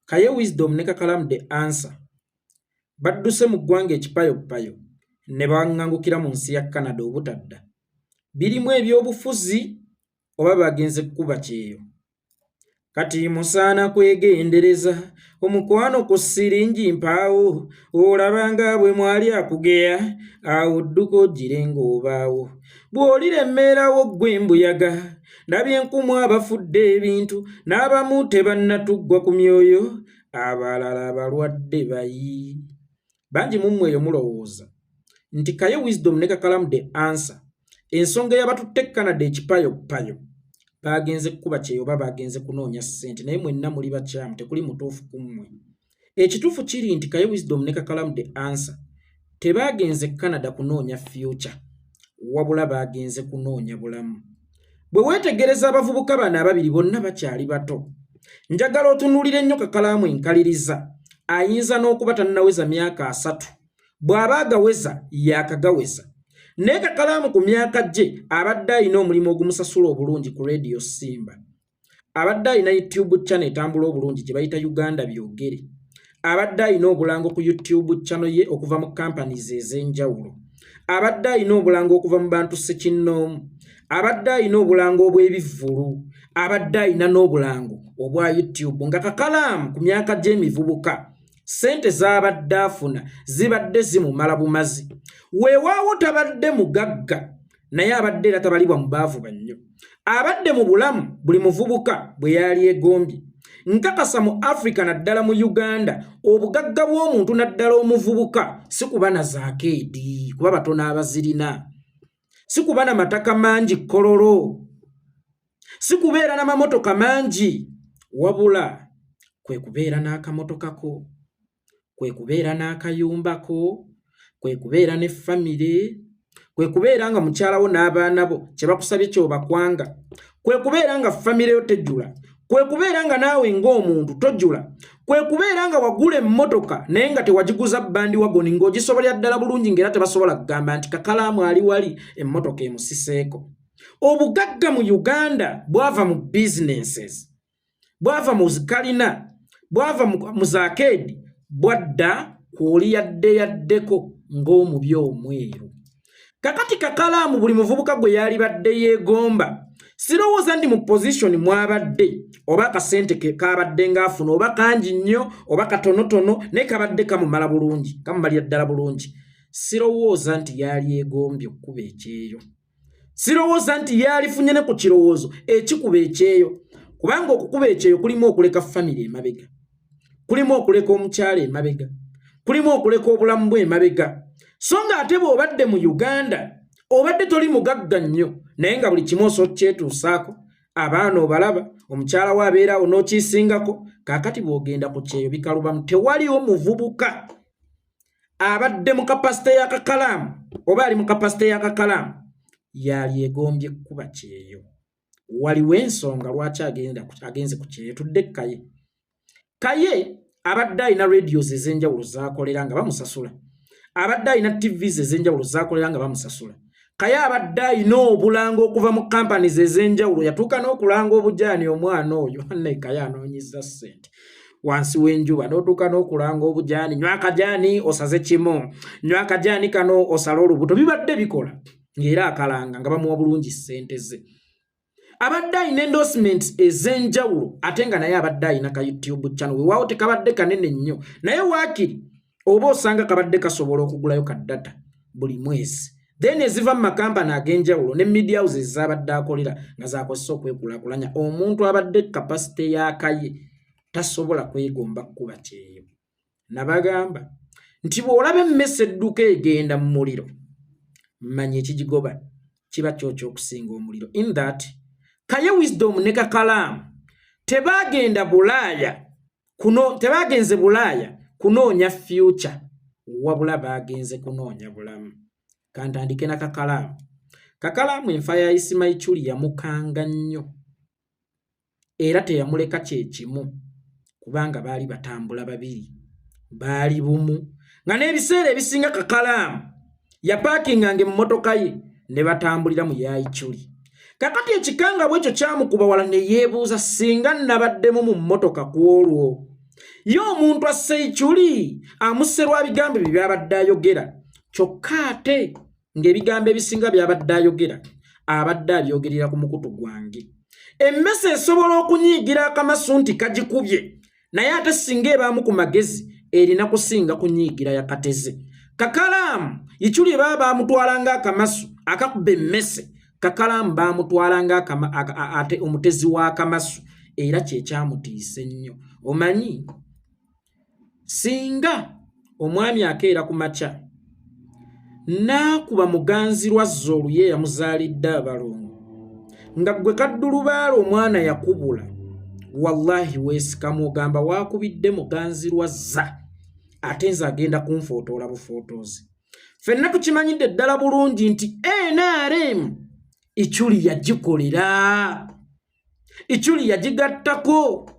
Kaye Wisdom ne Kakalamu the answer badduse mu ggwanga ekipayopayo ne baŋŋangukira mu nsi ya Canada obutadda birimu ebyobufuzi oba bagenze kuba kyeyo kati musaana kwegendereza omukwano ku siringi mpaawo olabanga bwe mwali akugeya awo dduko ogirenga obaawo bw'oliremerawo ggwe mbuyaga ndabye enkumu abafudde ebintu n'abamu tebannatuggwa ku myoyo abalala abalwadde bayi bangi mummwe eyo mulowooza nti Kaye Wisdom ne Kakalamu the answer ensonga y'abatutte Canada ekipayopayo bagenze kuba kyeyo oba bagenze kunoonya ssente naye mwenna muli bakyamu tekuli mutuufu ku mmwe ekituufu kiri nti Kaye Wisdom ne Kakalamu the answer tebagenze Canada kunoonya future wabula bagenze kunoonya bulamu bwe weetegereza abavubuka bano ababiri bonna bakyali bato njagala otunuulire nnyo Kakalamu enkaliriza ayinza n'okuba tannaweza myaka 3 bw'aba agaweza yaakagaweza naye Kakalamu ku myaka gye abadde alina omulimu ogumusasula obulungi ku Radio Simba abadde alina YouTube channel etambula obulungi gye bayita Uganda Byogere abadde alina obulango ku YouTube channel ye okuva mu companies ez'enjawulo abadde alina obulango okuva mu bantu ssekinnoomu abadde alina obulango obw'ebivvulu abadde alina n'obulango obwa YouTube nga Kakalamu ku myaka gy'emivubuka sente z'abadde afuna zibadde zimumala bumazi weewaawo tabadde mugagga naye abadde era tabalibwa mu baavu bannyo abadde mu bulamu buli muvubuka bwe yali egombye nkakasa mu Africa naddala mu Uganda obugagga bw'omuntu naddala omuvubuka si kuba na zaakeedi kuba batono abazirina si kuba na mataka mangi kololo si kubeera n'amamotoka mangi wabula kwe kubeera n'akamotokako kwe kubeera n'akayumbako kwe kubeera ne family kwe kubeera nga mukyalawo n'abaana bo kye bakusabye kyobakwanga kwe kubeera nga family yo tejjula kwe kubeera nga naawe ng'omuntu tojjula kwe kubeera nga wagula emmotoka naye nga tewagiguza bandi wagoni ng'ogisobolera ddala bulungi ng'era tebasobola kugamba nti Kakalamu ali wali emmotoka emusiseeko obugagga mu Uganda bwava mu businesses bwava mu zikalina bwava mu zaakeedi bwadda kwoli yaddeko ng'omubi omweru kakati Kakalamu buli muvubuka gwe yali badde yeegomba sirowooza ndi mu position mwabadde oba kasente kabadde ng'afuna oba kangi nnyo oba katonotono naye kabadde kamumala bulungi kamumalira ddala bulungi sirowooza nti yali yeegombye okkuba ekyeyo sirowooza nti yalifunye ne ku kirowoozo ekikuba ekyeyo kubanga okukuba ekyeyo kulimu okuleka family emabega kulimu okuleka omukyala emabega kulimu okuleka obulamu bwe emabega so nga ate bw'obadde mu Uganda obadde toli mugagga nnyo naye nga buli kimu osokyetuusaako abaana obalaba omukyala we abeerawo n'okisingako kaakati bw'ogenda ku kyeyo bikalubamu tewaliwo muvubuka abadde mu kapasite ya Kakalamu oba ali mu kapasite ya Kakalamu yali egombye kuba kyeyo waliwo ensonga lwaki agenze ku kyeyo tudde Kaye abadde alina radios ez'enjawulo z'akolera nga bamusasula abadde alina TVs ez'enjawulo z'akolera nga bamusasula Kaye abadde alina obulango okuva mu companies ez'enjawulo yatuuka n'okulanga obujaani omwana oyo ne Kaye anoonyeza ssente wansi w'enjuba n'otuuka n'okulanga obujaani nywa akajaani osaze kimu nywa akajaani kano osala olubuto bibadde bikola ng'era akalanga nga bamuwa bulungi ssente ze abadde alina endorsements ez'enjawulo ate nga naye abadde alina ka YouTube channel weewaawo tekabadde kanene nnyo naye waakiri oba osanga kabadde kasobola okugulayo ka data buli mwezi then eziva mu makampani ag'enjawulo ne media houses ez'abadde akolera nga zakozesa okwekulaakulanya omuntu abadde kapasite ya Kaye tasobola kwegomba kuba kyeyo nabagamba nti bw'olaba emmese edduka egenda mu muliro manya ekigigoba kiba kyo ky'okusinga omuliro in that Kaye Wisdom ne Kakalamu tebagenze Bulaaya kunoonya future wabula bagenze kunoonya bulamu kantandike na Kakalamu enfa ya Asimatuse yamukanga nnyo era teyamuleka kyekimu kubanga baali batambula babiri baali bumu nga n'ebiseera ebisinga Kakalamu yapakinganga emmotoka ye ne batambulira mu Asimatuse kakati ekikanga bwekyo kyamukuba wala ne yeebuuza singa nabaddemu mu mmotoka ku olwo Yo omuntu asse Ichuli amuserwa bigambo byabadde ayogera kyokka ate ng'ebigambo ebisinga byabadde ayogera abadde abyogerera ku mukutu gwange. Emmese esobola okunyiigira akamasu nti kagikubye naye ate singa ebaamu ku magezi erina kusinga kunyiigira yakateze. Kakalamu Ichuli baba bamutwalanga akamasu akakubba emmese, Kakalamu bamutwalanga ate omutezi w'akamasu era kyekyamutiisa ennyo. Omanyi singa omwami akeera ku makya naakuba muganzi lwazza oluye yamuzaalidde abalongo nga gwe kaddulubaala omwana yakubula, wallahi weesikamu ogamba waakubidde muganzi lwazza ate nze agenda kunfootoola bufootoozi. Ffenna tukimanyidde ddala bulungi nti NRM Ichuli yagikolera, Ichuli yagigattako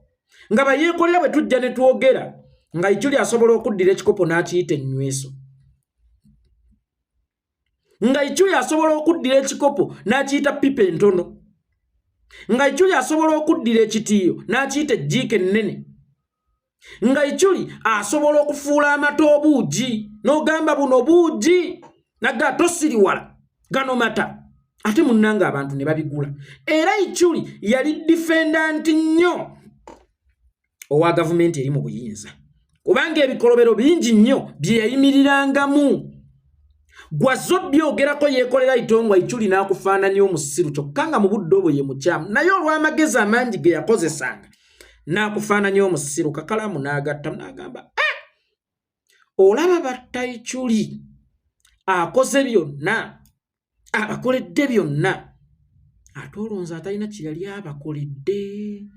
nga bayeekolera bwe tujja ne twogera nga Ichuli asobola okuddira ekikopo n'akiyita ennyweso, nga Ichuli asobola okuddira ekikopo n'akiyita pipa entono, nga Ichuli asobola okuddira ekitiiyo n'akiyita ejjiika ennene, nga Ichuli asobola okufuula amata obuugi n'ogamba buno buugi naga tosiriwala gano mata, ate munnanga abantu ne babigula. Era Ichuli yali defendant nnyo owa gavumenti eri mu buyinza kubanga ebikolobero bingi nnyo bye yayimirirangamu. Gwazo byogerako yeekolera itongwa Ichuli n'akufaananya omusiru kyokka nga mu budde obwo ye mukyamu naye olw'amagezi amangi ge yakozesanga n'akufaananya omusiru. Kakalamu n'agatta n'agamba olaba batta Ichuli akoze byonna abakoledde byonna ate olowooza atalina kye yali abakoledde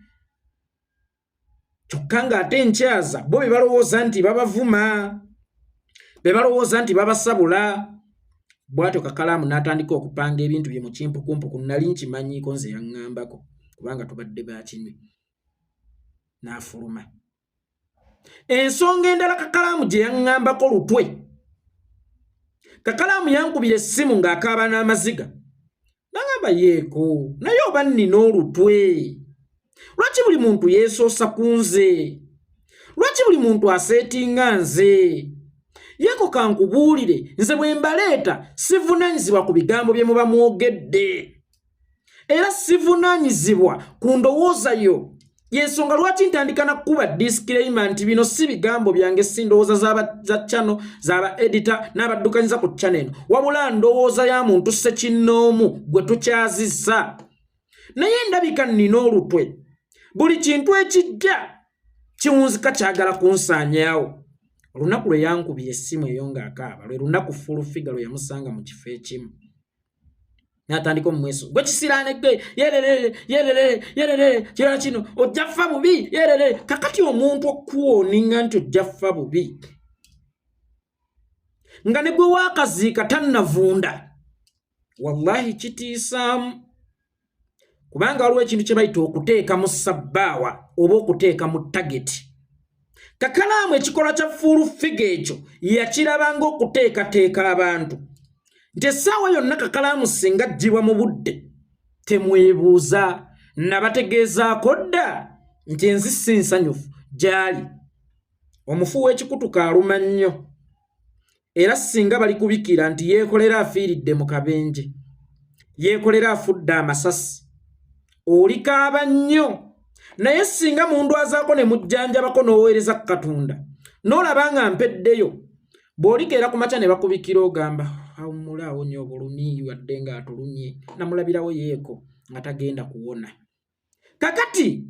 kyokka ng'ate nkyaza bo be balowooza nti babavuma, be balowooza nti babasabula. Bw'atyo Kakalamu n'atandika okupanga ebintu bye mu kimpukumpuku, nali nkimanyiiko nze yaŋŋambako kubanga tubadde bakinywi, n'afuluma. Ensonga endala Kakalamu gye yaŋŋambako lutwe, Kakalamu yankubira essimu ng'akaaba n'amaziga n'agamba yeeko naye oba nnina olutwe, lwaki buli muntu yeesoosa ku nze, lwaki buli muntu aseetinga nze? Yeeko kankubuulire nze bwe mbaleeta sivunaanyizibwa ku bigambo bye muba mwogedde era sivunaanyizibwa ku ndowooza yo. Yensonga lwaki ntandika nakuba disclaimer nti bino si bigambo byange, si ndowooza za channel z'aba editor n'abaddukanyiza ku channel eno, wabula ndowooza ya muntu ssekinnoomu gwe tukyazizza. Naye ndabika nnina olutwe, buli kintu ekijja kiwunzika kyagala kunsaanyaawo. Olunaku lwe yankubira essimu eyo ng'akaaba lwe lunaku full figure lwe yamusanga mu kifo ekimu n'atandika omumweso gwe kisiraanegge yerere kirala kino ojja ffa bubi yerere. Kakati omuntu okuwoninga nti ojja ffa bubi nga ne gwe waakaziika tannavunda, wallahi kitiisaamu kubanga waliwo ekintu kye bayita okuteeka mu sabbaawa oba okuteeka mu tageti. Kakalamu ekikolwa kya full figure ekyo yakirabanga okuteekateeka abantu nti essaawa yonna Kakalamu singa ajjibwa mu budde temwebuuza. Nabategeezaako dda nti ensi si nsanyufu gy'ali. Omufu w'ekikutuka aluma nnyo era singa bali kubikira nti Yekolera afiiridde mu kabenje, Yekolera afudde Amasasi, olikaaba nnyo. Naye singa mundwazaako ne mujjanjabako n'oweereza ku Katonda n'olaba nga mpeddeyo, bw'olikeera ku makya ne bakubikira ogamba awummulaawo nnyo obulumi wadde ng'atulumye, namulabirawo Yeeko nga tagenda kuwona. Kakati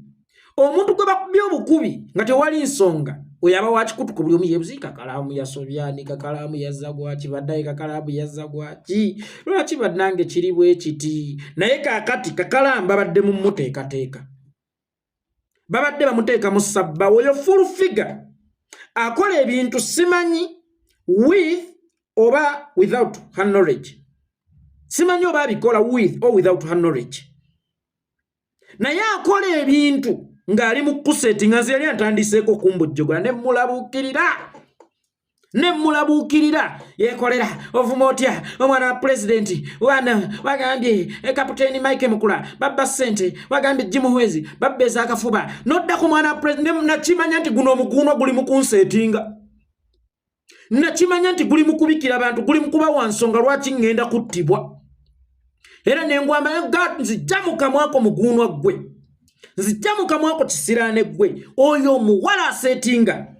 omuntu gwe bakubye obukubi nga tewali nsonga oyo aba wakikutuko buli omu yeebuzi Kakalamu yasobyani, Kakalamu yazza gwaki, baddaye Kakalamu yazza gwaki, lwaki bannange kiri bwe kiti. Naye kaakati Kakalamu babadde mu muteekateeka, babadde bamuteeka mu sabba. Oyo full figure akola ebintu simanyi with oba without her knowledge, simanyi oba abikola with or without her knowledge, naye akola ebintu ng'ali mu kuseti nga nze yali atandiseeko kumbujjogola ne mulabuukirira ne mulabukirira Yekolera ovuma otya omwana wa president wana wagambye kapiteni Mike Mukula baba sente wagambye Jimuhwezi babeza akafuba nodda ku mwana wa president nakimanya nti guno omuguno guli mu kunsetinga nakimanya nti guli mu kubikira abantu guli mu kuba wansonga lwaki ngenda kuttibwa era nengwamba nzijja mu kamwako mugunwa gwe nzijja mu kamwako kisirane gwe oyo muwala asetinga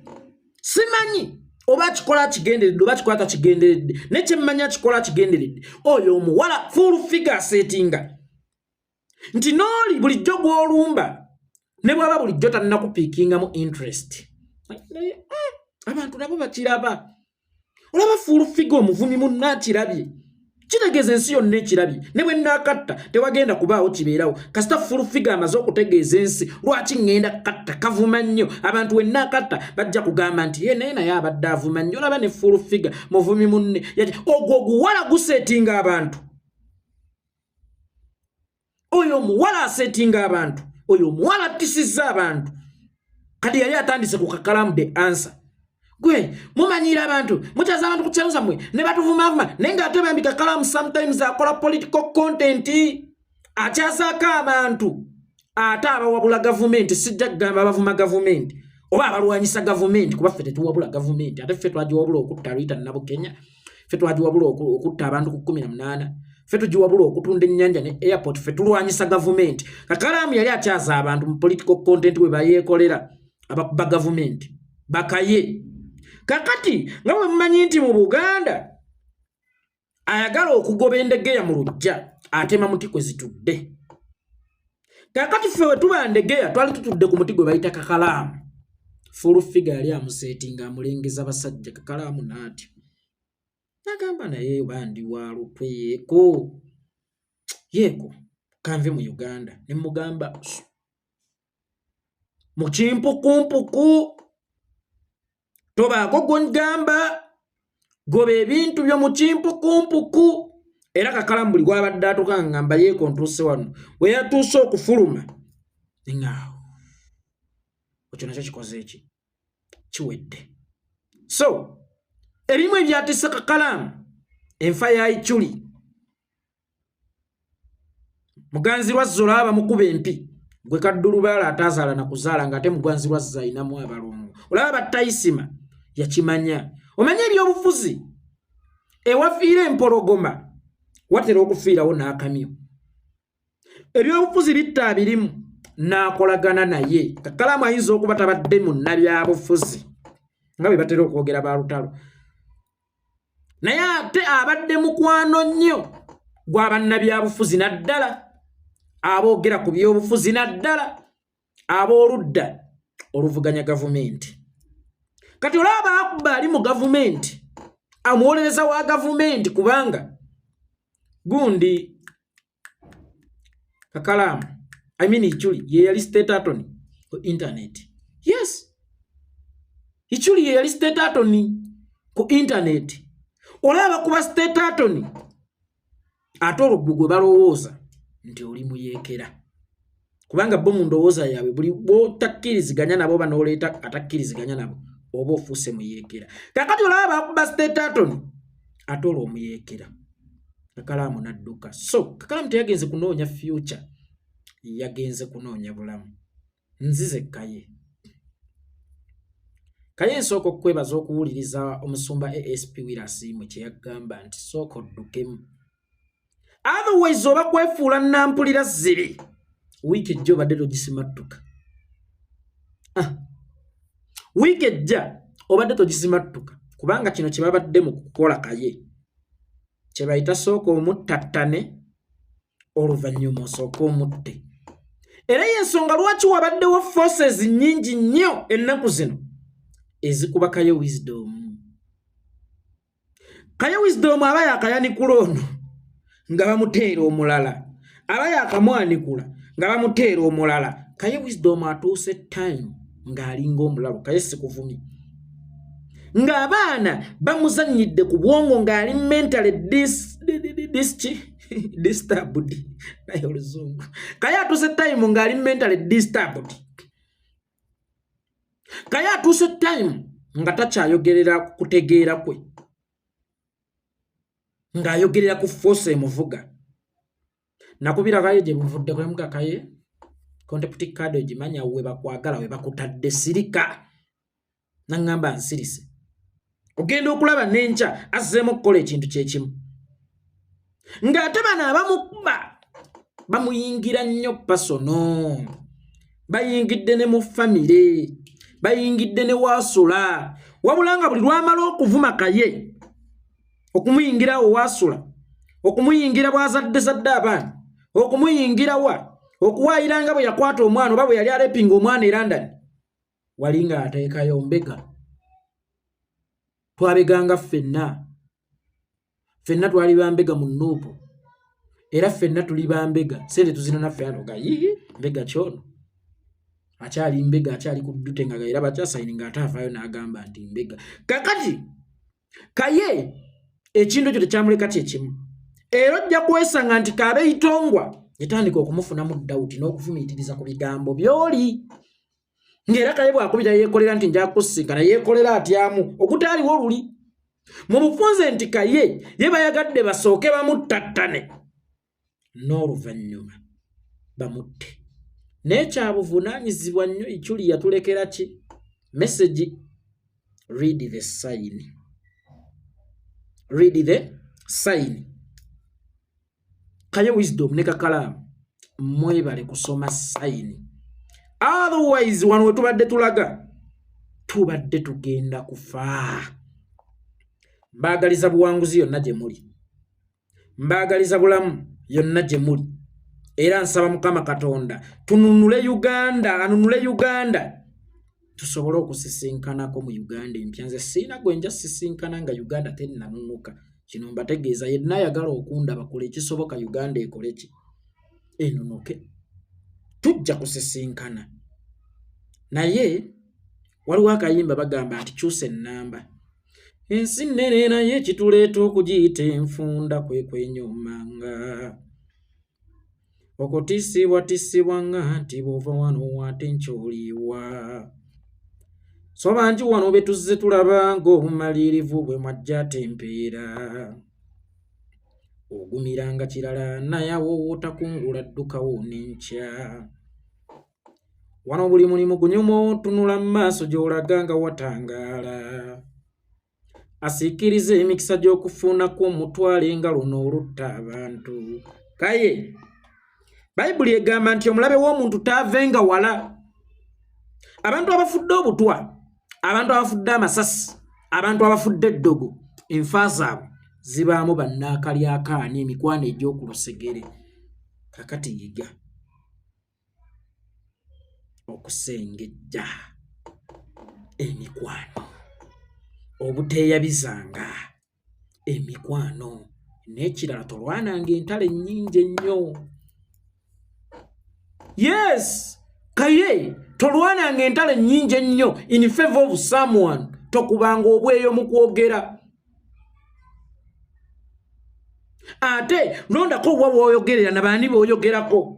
simanyi oba kikola kigenderedde oba kikwata kigenderedde nekyemmanya kikola kigenderedde oyo omuwala full figure setinga nti nooli bulijjo gw'olumba ne bwaba bulijjo tannakupiikinga mu interest abantu nabo bakiraba olaba full figure omuvumi munnakirabye kitegeeza ensi yonna ekirabye ne bwe nnaakatta tewagenda kubaawo kibeerawo kasita full figure amaze okutegeeza ensi lwaki ngenda katta kavuma nnyo abantu we nnaakatta bajja kugamba nti ye naye naye abadde avuma nnyo olaba ne full figure muvumi munne yati ogwo oguwala guseetinga abantu oyo omuwala aseetinga abantu oyo omuwala attisizza abantu kati yali atandise ku Kakalamu the answer gwe mumanyira abantu mukyaza abantu ku channel zammwe ne batuvumavuma naye ng'ate bambi Kakalamu sometimes akola political content akyazaako abantu ate abawabula gavumenti sijja kugamba abavuma gavumenti oba abalwanyisa gavumenti kuba ffe tetuwabula gavumenti ate ffe twagiwabula okutta Rita Nabukenya ffe twagiwabula okutta abantu ku 18 ffe tugiwabula okutunda ennyanja ne airport ffe tulwanyisa gavumenti Kakalamu yali akyaza abantu mu political content we bayeekolera abakuba gavumenti bakaye kakati nga bwe mumanyi nti mu Buganda ayagala okugoba endegeya mu lujja atema muti kwe zitudde kakati ffe we tuba ndegeya twali tutudde ku muti gwe bayita Kakalamu full figure yali amuseetinga amulengeza basajja Kakalamu naati nagamba naye bandi walutwe yeeko kanve mu Uganda ne mugamba mu kimpukumpuku tobaako gongamba goba ebintu byo mu kimpukumpuku era Kakalamu buli gwabadde atuuka ngamba yeeko ntuuse wano we yatuuse okufuluma ngaawo ekyo nakyo kikoze eki kiwedde so erimu ebyatisa Kakalamu enfa ya Ichuli muganzi lwazza olaba mukuba empi gwe kaddulubaala ataazaala na kuzaala ng'ate muganzi lwazza ayinamu abalongo olaba battayisima yakimanya omanya ebyobufuzi ewafiira empologoma watera okufiirawo n'akamyu ebyobufuzi bitta abirimu n'akolagana naye Kakalamu ayinza okuba tabadde mu nnabyabufuzi nga bwe batera okwogera ba lutalo naye ate abadde mukwano nnyo gw'abannabyabufuzi naddala aboogera ku byobufuzi naddala abooludda oluvuganya gavumenti kati olaba akuba ali mu gavumenti amuwolereza wa gavumenti kubanga gundi Kakalamu Ichuli ye yali state attorney ku internet yes Ichuli ye yali state attorney ku internet olaba kuba state attorney ate olwo gwe balowooza nti oli muyeekera kubanga bo mu ndowooza yaabwe buli bw'otakkiriziganya nabo banooleeta atakkiriziganya nabo oba ofuuse muyeekera kakati olaba bakuba state attorney ate olwo omuyeekera Kakalamu nadduka so Kakalamu teyagenze kunoonya future yagenze kunoonya bulamu nzize Kaye nsooka okwebaza okuwuliriza omusumba ASP Wirasiimu kye yagamba nti sooka oddukemu otherwise oba kwefuula nampulira ziri wiiki ejja obadde togisimattuka wiiki ejja obadde togisimattuka kubanga kino kye babadde mu kukola Kaye kye bayita sooka omuttattane oluvannyuma osooka omutte era y'ensonga lwaki wabaddewo forces nnyingi nnyo ennaku zino ezikuba Kaye wisdom aba yakayanikula ono nga bamuteera omulala aba yakamwanikula nga bamuteera omulala Kaye wisdom atuuse time ng'alinga omulalo Kaye sikuvumi ng'abaana bamuzannyidde ku bwongo ng'ali mentally disturbed naye oluzungu Kaye atuuse time ng'ali mentally disturbed Kaye atuuse time nga takyayogerera kutegeera kwe ng'ayogerera ku force emuvuga nakubira Kaye gye buvudde kwe muga Kaye contempt card ogimanya we bakwagala we bakutadde sirika nangamba nsirise ogenda okulaba n'enkya azzeemu okukola ekintu kyekimu ng'ate bano abamukuba bamuyingira nnyo pasono bayingidde ne mu famire bayingidde ne waasula wabula nga buli lwamala okuvuma Kaye okumuyingira waasula okumuyingira bwazadde abaana okumuyingira wa okuwaayiranga bwe yakwata omwana oba bwe yali alepinga omwana e London wali nga ateekayo mbega twabeganga ffenna twali bambega mu Nuupu era ffenna tuli bambega sente tuzina naffe anoga mbega kyono akyali mbega akyali ku ddute nga era bakyasayininga ate avaayo n'agamba nti mbega kakati Kaye ekintu ekyo tekyamuleka kyekimu era ojja kwesanga nti Kabe Itongwa yatandika okumufunamu dawuti n'okufumiitiriza ku bigambo by'oli ng'era Kaye bw'akubira Yekolera nti nja kusinkana Yekolera atyamu okutaaliwo oluli mu bufunze nti Kaye ye bayagadde basooke bamuttattane n'oluvannyuma bamutte n'ekyabuvunaanyizibwa nnyo Ichuli yatulekera ki message read the sign Kaye Wisdom ne Kakalamu mwebale kusoma sign otherwise wano we tubadde tulaga tubadde tugenda kufa mbaagaliza buwanguzi yonna gye muli mbaagaliza bulamu yonna gye muli era nsaba Mukama Katonda tununule Uganda tusobole okusisinkanako mu Uganda empya nze siina gwe nja sisinkana nga Uganda tennanunuka kino mbategeeza yenna ayagala okundaba kola ekisoboka Uganda ekole ki enunuke tujja kusisinkana naye waliwo akayimba bagamba nti kyusa ennamba ensi nnene naye kituleeta okugiyita enfunda kwenyomanga okutiisibwa nga nti bw'ova wano wate nkyoliwa soba nti wano be tuzze tulaba ng'obumalirivu bwe mwajja tempeera ogumiranga kirala naye awowoota kungula ddukawo n'enkya wano buli mulimu gunyuma tunula mu maaso gy'olaga nga watangaala asiikiriza emikisa gy'okufuunako omutwale nga luno olutta abantu Kaye Bayibuli egamba nti omulabe w'omuntu taavenga wala abantu abafudde obutwa abantu abafudde amasasi abantu abafudde eddogo enfa zaabwe zibaamu bannaakalyaakaani emikwano egy'oku lusegere kakati yiga okusengejja emikwano obuteeyabizanga emikwano n'ekirala tolwananga entalo ennyingi ennyo yes Kaye tolwananga entalo ennyingi ennyo in favor of someone tokubanga obweyo mu kwogera ate londako obwa bw'oyogerera na baani b'oyogerako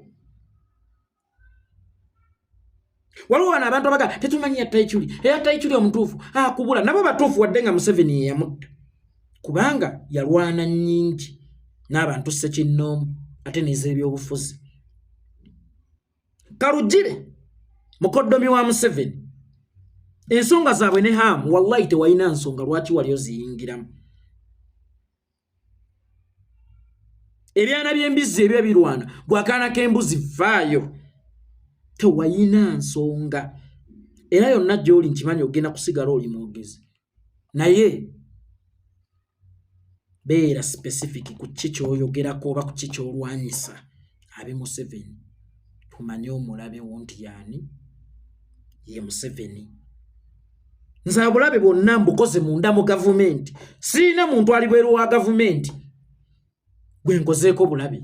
waliwo wano abantu abaga tetumanyi yatta Ichuli omutuufu akubula nabo batuufu wadde nga Museveni ye yamutta kubanga yalwana nnyingi n'abantu ssekinnoomu ate n'ez'ebyobufuzi Kalugire mukoddomi wa Museveni ensonga zaabwe ne hamu wallahi tewalina nsonga lwaki wali oziyingiramu ebyana by'embizzi ebyo birwana bw'akaana k'embuzi vaayo tewalina nsonga era yonna gy'oli nkimanyi ogenda kusigala oli mwogezi naye beera specific ku ki ky'oyogerako oba ku ki ky'olwanyisa abe Museveni tumanye omulabewo nti yaani ye Museveni nze abulabe bwonna mbukoze munda mu gavumenti siina muntu ali bweru wa gavumenti gwe nkozeeko bulabe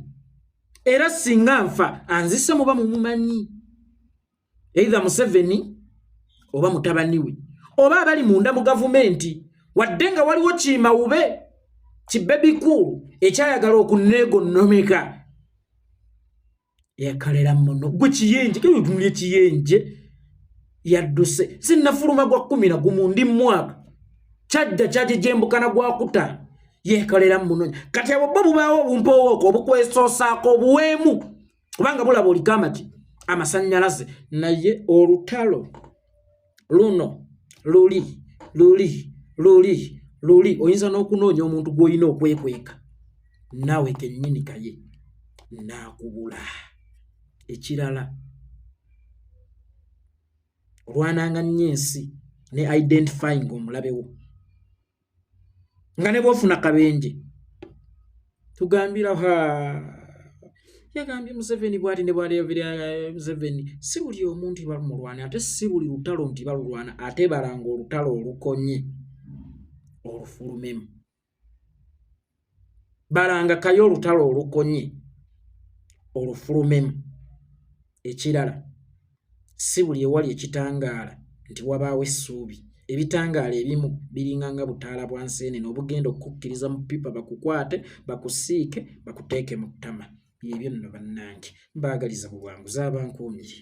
era singa nfa anzise muba mumumanyi either Museveni oba mutabani we oba abali munda mu gavumenti wadde nga waliwo kimawube kibebikulu ekyayagala okuneegonnomeka Yekolera muno gwe kiyenje kewe tunule kiyenje yadduse sinnafuluma gwa 11 ndi mwaka kyajja kyagijembukana gwakuta yekolera munonya kati abo bo bubaawo obumpowoko obukwesosaako obuweemu kubanga bulaba oliko amagi amasannyalaze naye olutalo luno luli oyinza n'okunoonya omuntu gw'olina okwekweka naawe kennyini Kaye naakubula ekirala olwananga nnyo ensi ne identifying omulabewo nga ne bwofuna kabenje tugambira yagambye Museveni bwati ne bwalebera Museveni si buli omuntu balumulwana ate si buli lutalo nti balulwana ate balanga olutalo olukonye olufulumemu balanga Kaye olutalo olukonye olufulumemu ekirala si buli ewali ekitangaala nti wabaawo essuubi ebitangaala ebimu biringanga butaala bwa nseenene obugenda okukkiriza mu pipa bakukwate bakusiike bakuteeke mu ttama ebyo nno bannange mbaagaliza buwanguzi abankuumire